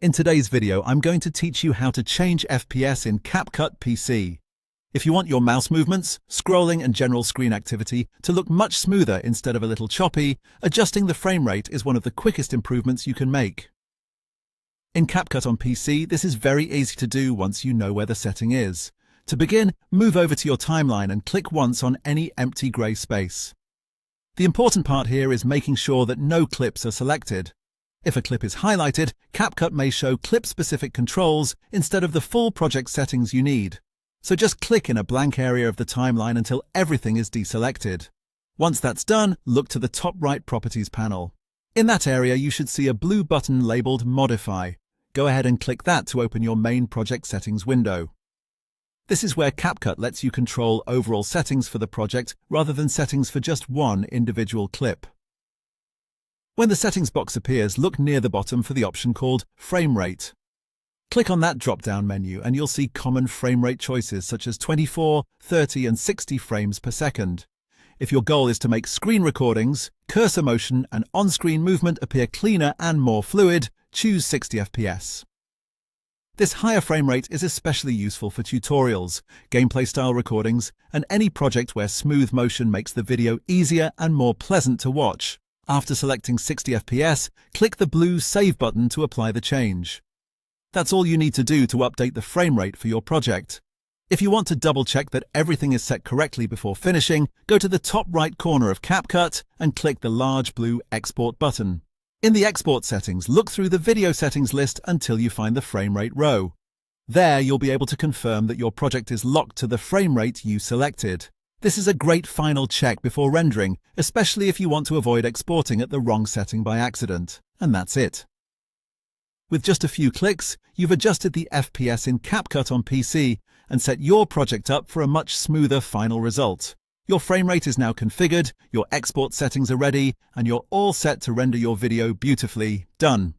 In today's video, I'm going to teach you how to change FPS in CapCut PC. If you want your mouse movements, scrolling and general screen activity to look much smoother instead of a little choppy, adjusting the frame rate is one of the quickest improvements you can make. In CapCut on PC, this is very easy to do once you know where the setting is. To begin, move over to your timeline and click once on any empty grey space. The important part here is making sure that no clips are selected. If a clip is highlighted, CapCut may show clip-specific controls instead of the full project settings you need. So just click in a blank area of the timeline until everything is deselected. Once that's done, look to the top right Properties panel. In that area, you should see a blue button labeled Modify. Go ahead and click that to open your main project settings window. This is where CapCut lets you control overall settings for the project rather than settings for just one individual clip. When the settings box appears, look near the bottom for the option called Frame Rate. Click on that drop-down menu and you'll see common frame rate choices such as 24, 30 and 60 frames per second. If your goal is to make screen recordings, cursor motion and on-screen movement appear cleaner and more fluid, choose 60 FPS. This higher frame rate is especially useful for tutorials, gameplay-style recordings, and any project where smooth motion makes the video easier and more pleasant to watch. After selecting 60 FPS, click the blue Save button to apply the change. That's all you need to do to update the frame rate for your project. If you want to double-check that everything is set correctly before finishing, go to the top right corner of CapCut and click the large blue Export button. In the Export settings, look through the Video Settings list until you find the frame rate row. There, you'll be able to confirm that your project is locked to the frame rate you selected. This is a great final check before rendering, especially if you want to avoid exporting at the wrong setting by accident. And that's it. With just a few clicks, you've adjusted the FPS in CapCut on PC and set your project up for a much smoother final result. Your frame rate is now configured, your export settings are ready, and you're all set to render your video beautifully. Done.